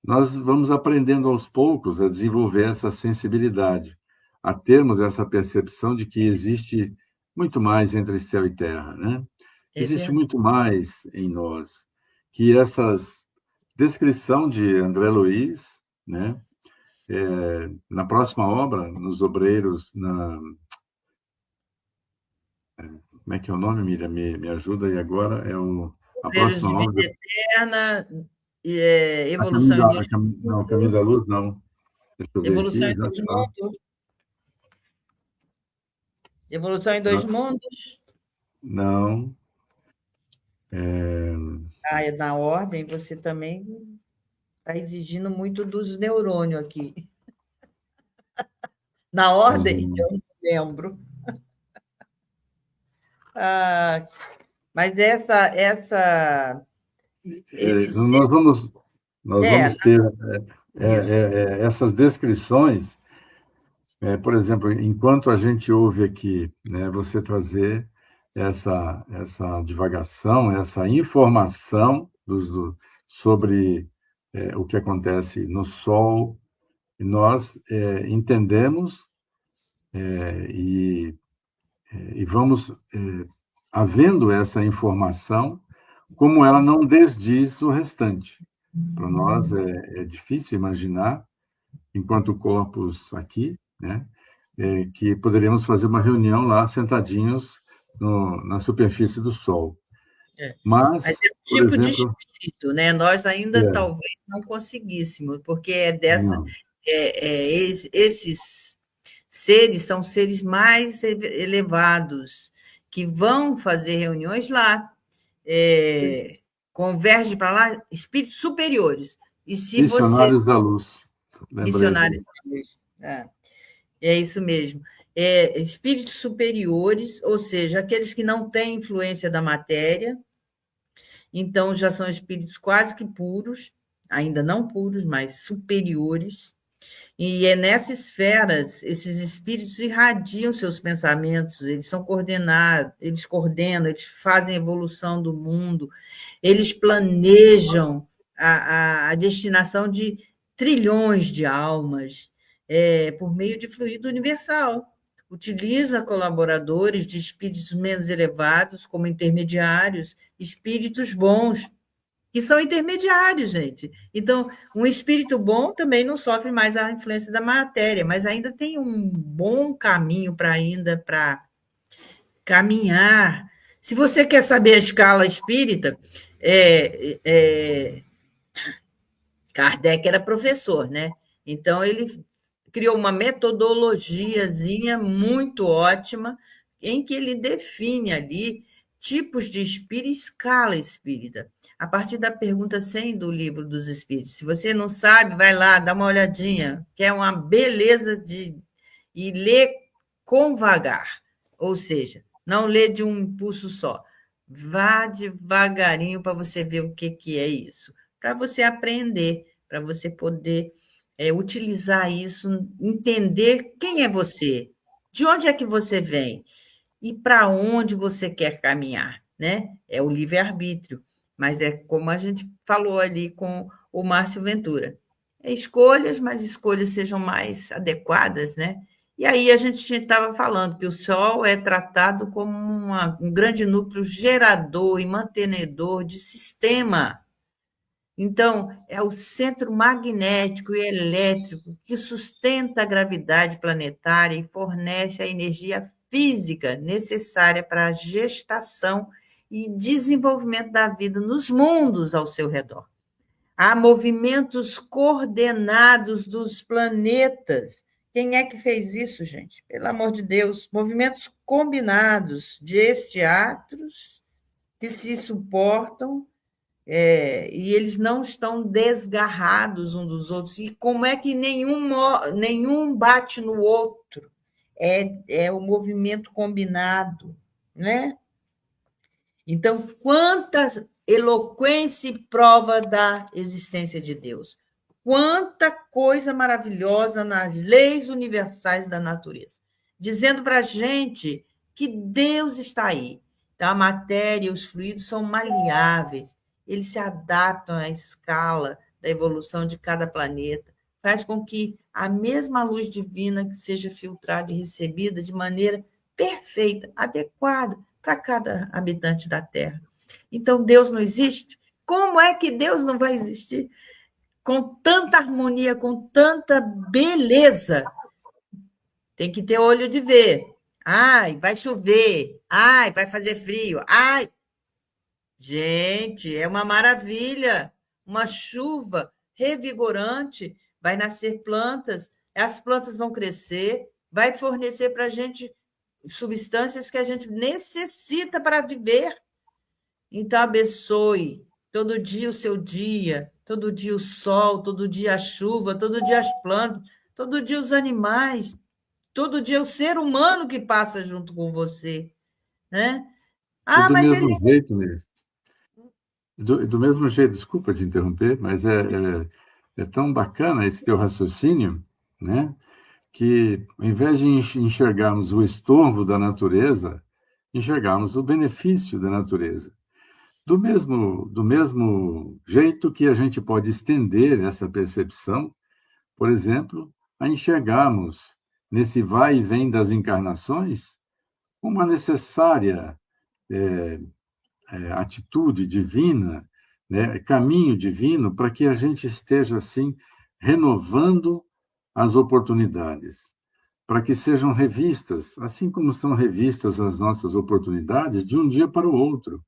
C: Nós vamos aprendendo aos poucos a desenvolver essa sensibilidade, a termos essa percepção de que existe muito mais entre céu e terra, né?
B: É
C: Existe
B: verdade.
C: muito mais em nós, que essas descrição de André Luiz, né? Na próxima obra, nos Obreiros, como é que é o nome, Miriam? Me ajuda aí agora. A
B: Obreiros
C: próxima
B: de vida
C: obra.
B: eterna,
C: A caminho
B: evolução em
C: da,
B: dois
C: não, a caminho
B: mundos,
C: da luz, não. Deixa eu ver
B: evolução
C: aqui,
B: em
C: já
B: dois
C: te falo.
B: mundos, evolução em dois
C: Não,
B: mundos.
C: não,
B: Ah, é na ordem, você também está exigindo muito dos neurônios aqui. Na ordem,
C: os-
B: eu não lembro. Ah, mas esse ser,
C: nós
B: é,
C: vamos ter
B: isso.
C: essas descrições, por exemplo, enquanto a gente ouve aqui, né, você trazer essa divagação, essa informação sobre o que acontece no Sol, e nós entendemos e vamos havendo essa informação, como ela não desdiz o restante. Para nós é difícil imaginar, enquanto corpos aqui, né, que poderíamos fazer uma reunião lá sentadinhos na superfície do Sol.
B: É. Mas
C: Mas,
B: é um
C: por
B: tipo de
C: exemplo,
B: espírito, né? Nós ainda
C: é,
B: talvez não conseguíssemos, porque
C: não,
B: esses seres são seres mais elevados, que vão fazer reuniões lá, converge para lá, espíritos superiores. E se você,
C: missionários da luz, lembrei
B: missionários,
C: dele.
B: é isso mesmo, espíritos superiores, ou seja, aqueles que não têm influência da matéria, então já são espíritos quase que puros, ainda não puros, mas superiores. E é nessas esferas, esses espíritos irradiam seus pensamentos, eles são coordenados, eles coordenam, eles fazem a evolução do mundo, eles planejam a destinação de trilhões de almas por meio de fluido universal. Utiliza colaboradores de espíritos menos elevados como intermediários, espíritos bons, que são intermediários, gente. Então, um espírito bom também não sofre mais a influência da matéria, mas ainda tem um bom caminho para caminhar. Se você quer saber a escala espírita, Kardec era professor, né? Então, ele criou uma metodologiazinha muito ótima, em que ele define ali tipos de espírito e escala espírita. A partir da pergunta 100 do Livro dos Espíritos. Se você não sabe, vai lá, dá uma olhadinha, que é uma beleza e lê com vagar. Ou seja, não lê de um impulso só. Vá devagarinho para você ver o que, que é isso, para você aprender, para você poder utilizar isso, entender quem é você, de onde é que você vem e para onde você quer caminhar, né? É o livre-arbítrio, mas é como a gente falou ali com o Márcio Ventura. É escolhas, mas escolhas sejam mais adequadas, né? E aí a gente estava falando que o Sol é tratado como um grande núcleo gerador e mantenedor de sistema. Então, é o centro magnético e elétrico que sustenta a gravidade planetária e fornece a energia física necessária para a gestação e desenvolvimento da vida nos mundos ao seu redor. Há movimentos coordenados dos planetas. Quem é que fez isso, gente? Pelo amor de Deus, movimentos combinados de esteátrios que se suportam e eles não estão desgarrados um dos outros. E como é que nenhum bate no outro? É o movimento combinado, né? Então, quanta eloquência e prova da existência de Deus. Quanta coisa maravilhosa nas leis universais da natureza, dizendo para a gente que Deus está aí. Então, a matéria e os fluidos são maleáveis, eles se adaptam à escala da evolução de cada planeta, faz com que a mesma luz divina que seja filtrada e recebida de maneira perfeita, adequada para cada habitante da Terra. Então, Deus não existe? Como é que Deus não vai existir? Com tanta harmonia, com tanta beleza. Tem que ter olho de ver. Ai, vai chover. Ai, vai fazer frio. Ai, gente, é uma maravilha. Uma chuva revigorante. Vai nascer plantas. As plantas vão crescer. Vai fornecer para a gente substâncias que a gente necessita para viver. Então, abençoe todo dia o seu dia, todo dia o sol, todo dia a chuva, todo dia as plantas, todo dia os animais, todo dia o ser humano que passa junto com você, né?
C: E
B: Ah,
C: do
B: mas ele...
C: mesmo jeito, né? Do mesmo jeito, desculpa te interromper, mas é tão bacana esse teu raciocínio, né? Que, ao invés de enxergarmos o estorvo da natureza, enxergarmos o benefício da natureza. Do mesmo jeito que a gente pode estender essa percepção, por exemplo, a enxergarmos nesse vai e vem das encarnações uma necessária atitude divina, né, caminho divino, para que a gente esteja assim renovando as oportunidades, para que sejam revistas, assim como são revistas as nossas oportunidades, de um dia para o outro,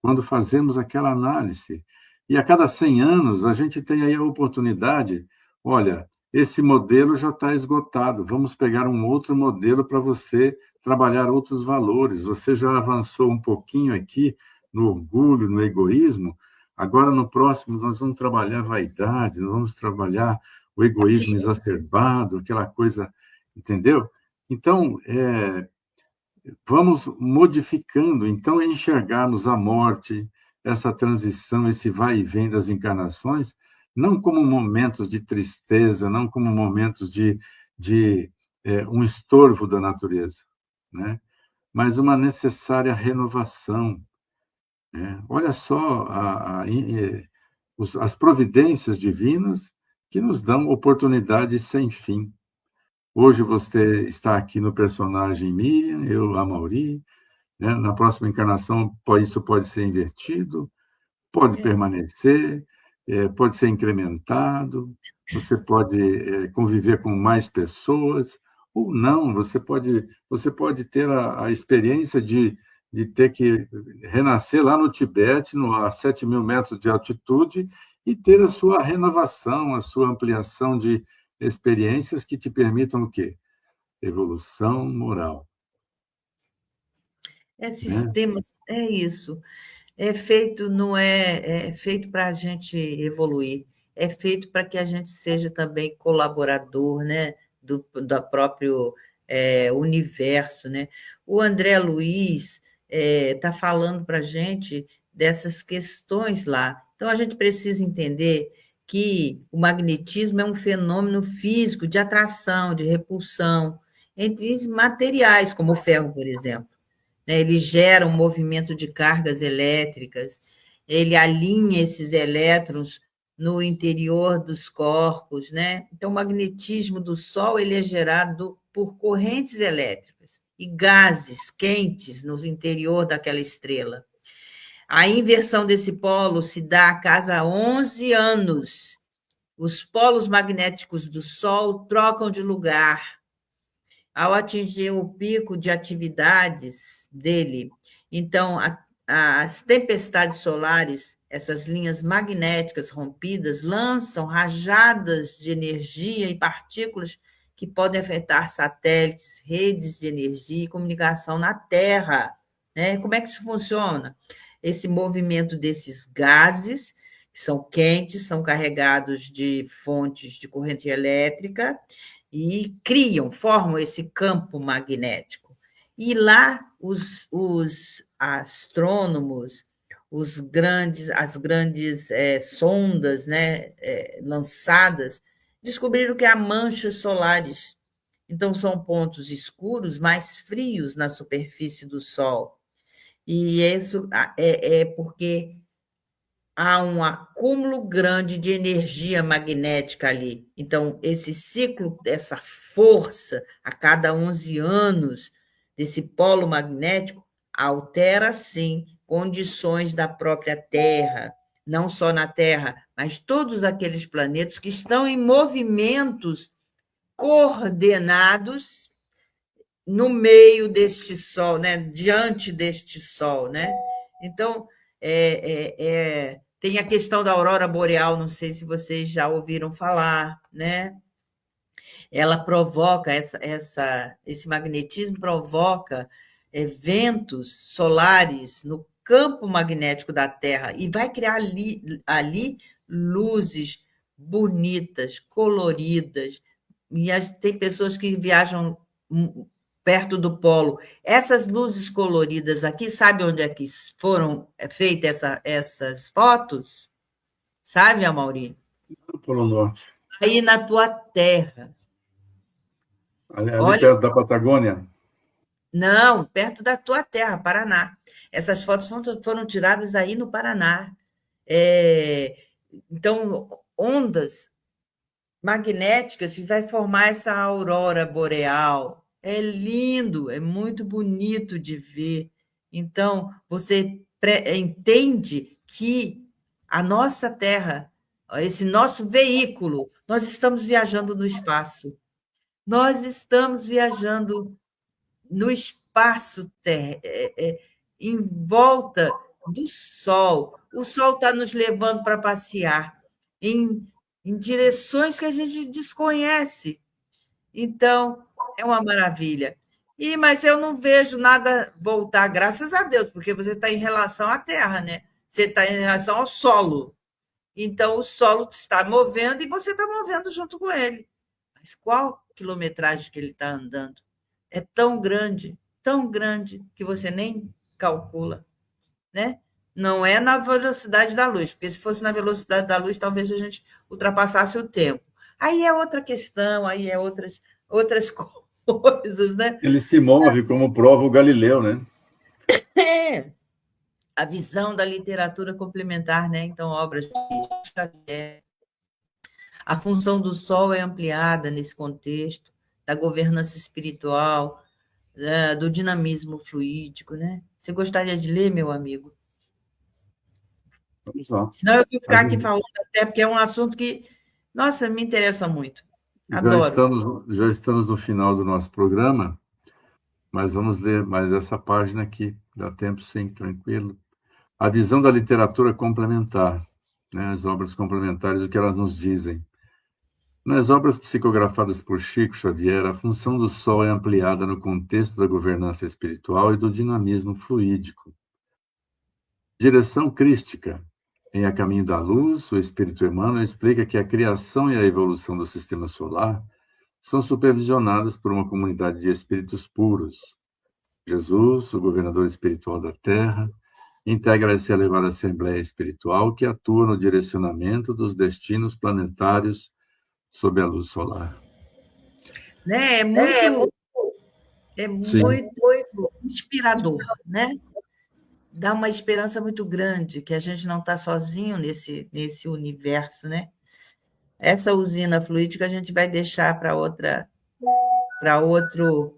C: quando fazemos aquela análise. E a cada 100 anos a gente tem aí a oportunidade, olha, esse modelo já está esgotado, vamos pegar um outro modelo para você trabalhar outros valores. Você já avançou um pouquinho aqui no orgulho, no egoísmo, agora no próximo nós vamos trabalhar a vaidade, nós vamos trabalhar o egoísmo exacerbado, aquela coisa, entendeu? Então, vamos modificando, então, enxergarmos a morte, essa transição, esse vai e vem das encarnações, não como momentos de tristeza, não como momentos de um estorvo da natureza, né? Mas uma necessária renovação, né? Olha só as providências divinas que nos dão oportunidades sem fim. Hoje você está aqui no personagem Miriam, eu, Amauri, né? Na próxima encarnação, isso pode ser invertido, pode permanecer, pode ser incrementado, você pode conviver com mais pessoas, ou não, você pode ter a experiência de ter que renascer lá no Tibete, a 7.000 metros de altitude, e ter a sua renovação, a sua ampliação de experiências que te permitam o quê? Evolução moral, né?
B: sistemas, é isso. É feito, não é feito para a gente evoluir, é feito para que a gente seja também colaborador, né, do próprio universo, né? O André Luiz está falando para a gente dessas questões lá. Então, a gente precisa entender que o magnetismo é um fenômeno físico de atração, de repulsão, entre materiais, como o ferro, por exemplo. Ele gera um movimento de cargas elétricas, ele alinha esses elétrons no interior dos corpos, né? Então, o magnetismo do Sol ele é gerado por correntes elétricas e gases quentes no interior daquela estrela. A inversão desse polo se dá a cada 11 anos. Os polos magnéticos do Sol trocam de lugar ao atingir o pico de atividades dele. Então, as tempestades solares, essas linhas magnéticas rompidas, lançam rajadas de energia e partículas que podem afetar satélites, redes de energia e comunicação na Terra. Né? Como é que isso funciona? Esse movimento desses gases, que são quentes, são carregados de fontes de corrente elétrica, e formam esse campo magnético. E lá os astrônomos, as grandes sondas, né, lançadas, descobriram que há manchas solares. Então, são pontos escuros, mais frios na superfície do Sol. E isso é porque há um acúmulo grande de energia magnética ali. Então, esse ciclo, essa força, a cada 11 anos, desse polo magnético, altera, sim, condições da própria Terra, não só na Terra, mas todos aqueles planetas que estão em movimentos coordenados no meio deste Sol, né? Diante deste Sol, né? Então, tem a questão da aurora boreal, não sei se vocês já ouviram falar, né? Ela provoca, esse magnetismo provoca eventos solares no campo magnético da Terra e vai criar ali luzes bonitas, coloridas. E tem pessoas que viajam perto do polo. Essas luzes coloridas aqui, sabe onde é que foram feitas essas fotos? Sabe, Amaury?
C: No Polo Norte.
B: Aí na tua terra.
C: Ali perto da Patagônia?
B: Não, perto da tua terra, Paraná. Essas fotos foram tiradas aí no Paraná. Então, ondas magnéticas que vai formar essa aurora boreal. É lindo, é muito bonito de ver. Então, você entende que a nossa Terra, esse nosso veículo, nós estamos viajando no espaço. Nós estamos viajando no espaço em volta do Sol. O Sol está nos levando para passear em direções que a gente desconhece. Então, é uma maravilha. Mas eu não vejo nada voltar, graças a Deus, porque você está em relação à Terra, né? Você está em relação ao solo. Então, o solo está movendo e você está movendo junto com ele. Mas qual quilometragem que ele está andando? É tão grande, que você nem calcula, né? Não é na velocidade da luz, porque se fosse na velocidade da luz, talvez a gente ultrapassasse o tempo. Aí é outra questão, aí é outras coisas, né?
C: Ele se move, como prova o Galileu, né?
B: A visão da literatura complementar, né? Então, obras de Xavier. A função do Sol é ampliada nesse contexto da governança espiritual, do dinamismo fluídico, né? Você gostaria de ler, meu amigo?
C: Vamos lá.
B: Senão eu vou ficar aqui falando até, porque é um assunto que, nossa, me interessa muito. Adoro.
C: Já estamos no final do nosso programa, mas vamos ler mais essa página aqui. Dá tempo, sim, tranquilo. A visão da literatura complementar, né? As obras complementares, o que elas nos dizem. Nas obras psicografadas por Chico Xavier, a função do Sol é ampliada no contexto da governança espiritual e do dinamismo fluídico. Direção crística. Em A Caminho da Luz, o Espírito Emmanuel explica que a criação e a evolução do sistema solar são supervisionadas por uma comunidade de espíritos puros. Jesus, o governador espiritual da Terra, integra essa elevada Assembleia Espiritual que atua no direcionamento dos destinos planetários sob a luz solar.
B: Né? É
C: Sim,
B: muito inspirador, né? Dá uma esperança muito grande que a gente não está sozinho nesse universo, né? Essa usina fluídica a gente vai deixar para outro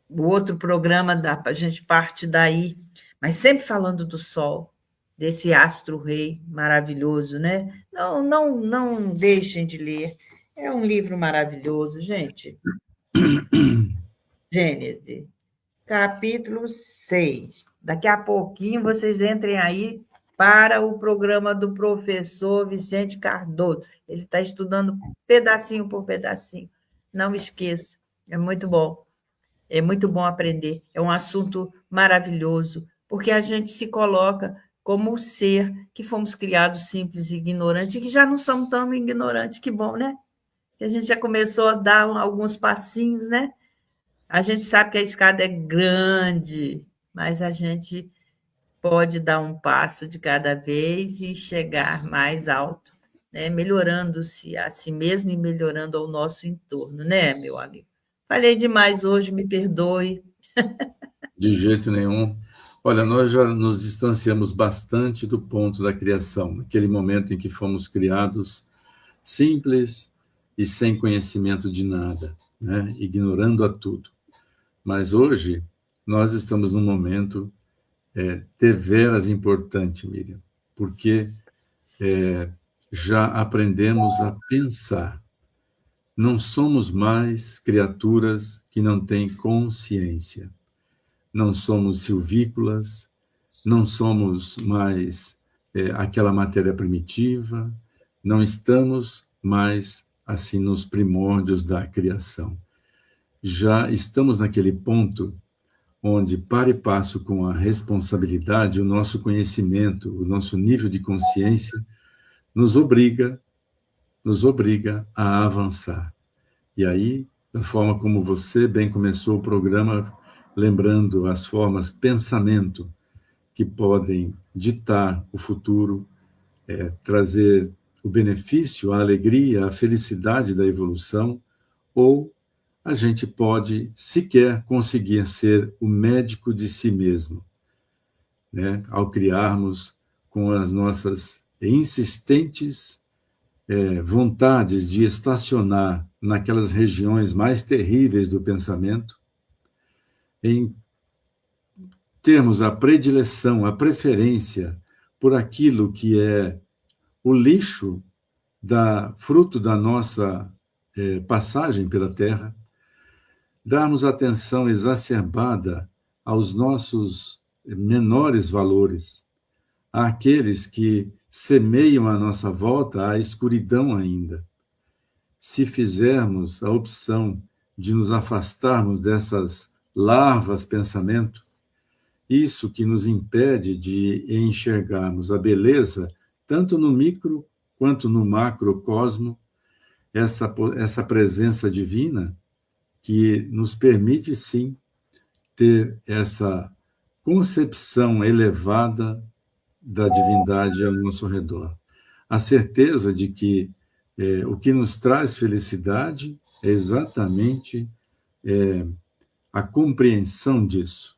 B: o outro programa, a gente parte daí, mas sempre falando do Sol, desse astro-rei maravilhoso, né? Não deixem de ler. É um livro maravilhoso, gente. Gênesis, capítulo 6. Daqui a pouquinho vocês entrem aí para o programa do professor Vicente Cardoso. Ele está estudando pedacinho por pedacinho. Não esqueça, é muito bom. É muito bom aprender. É um assunto maravilhoso, porque a gente se coloca como o ser que fomos criados simples e ignorantes, e que já não somos tão ignorantes, que bom, né? Que a gente já começou a dar alguns passinhos, né? A gente sabe que a escada é grande, mas a gente pode dar um passo de cada vez e chegar mais alto, né? Melhorando-se a si mesmo e melhorando ao nosso entorno, né, meu amigo? Falei demais hoje, me perdoe.
C: de jeito nenhum. Olha, nós já nos distanciamos bastante do ponto da criação, naquele momento em que fomos criados simples e sem conhecimento de nada, né? Ignorando a tudo. Mas hoje nós estamos num momento deveras importante, Miriam, porque já aprendemos a pensar. Não somos mais criaturas que não têm consciência. Não somos silvícolas, não somos mais aquela matéria primitiva, não estamos mais assim nos primórdios da criação. Já estamos naquele ponto onde, para e passo com a responsabilidade, o nosso conhecimento, o nosso nível de consciência nos obriga a avançar. E aí, da forma como você bem começou o programa, lembrando as formas pensamento que podem ditar o futuro, trazer o benefício, a alegria, a felicidade da evolução, ou a gente pode sequer conseguir ser o médico de si mesmo, né? Ao criarmos com as nossas insistentes vontades de estacionar naquelas regiões mais terríveis do pensamento, em termos a predileção, a preferência por aquilo que é o lixo fruto da nossa passagem pela Terra, darmos atenção exacerbada aos nossos menores valores, àqueles que semeiam à nossa volta a escuridão ainda. Se fizermos a opção de nos afastarmos dessas larvas pensamento, isso que nos impede de enxergarmos a beleza, tanto no micro quanto no macrocosmo, essa presença divina que nos permite, sim, ter essa concepção elevada da divindade ao nosso redor. A certeza de que o que nos traz felicidade é exatamente a compreensão disso,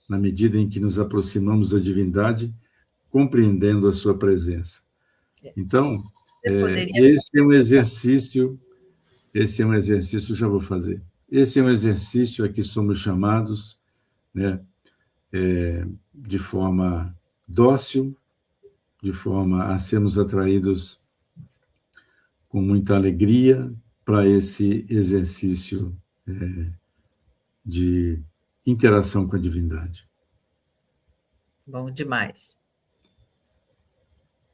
C: na medida em que nos aproximamos da divindade, compreendendo a sua presença. Então, esse é um exercício, já vou fazer, esse é um exercício a que somos chamados, né, de forma dócil, de forma a sermos atraídos com muita alegria para esse exercício de interação com a divindade.
B: Bom demais.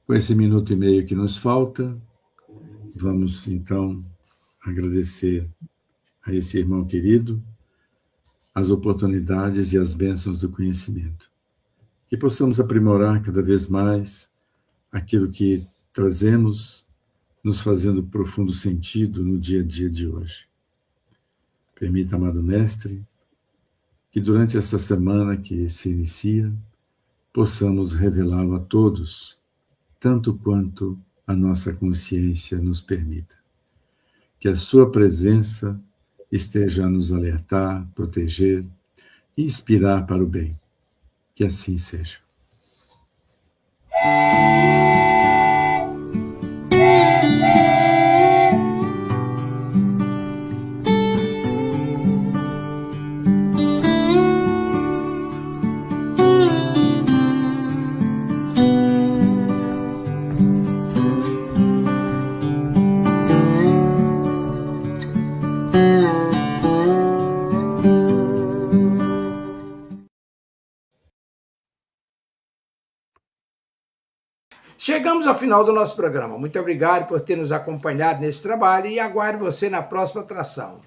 C: Com esse minuto e meio que nos falta, vamos, então, agradecer a esse irmão querido as oportunidades e as bênçãos do conhecimento. Que possamos aprimorar cada vez mais aquilo que trazemos, nos fazendo profundo sentido no dia a dia de hoje. Permita, amado Mestre, que durante essa semana que se inicia, possamos revelá-lo a todos, tanto quanto a nossa consciência nos permita. Que a sua presença esteja a nos alertar, proteger e inspirar para o bem. Que assim seja.
A: Chegamos ao final do nosso programa. Muito obrigado por ter nos acompanhado nesse trabalho e aguardo você na próxima atração.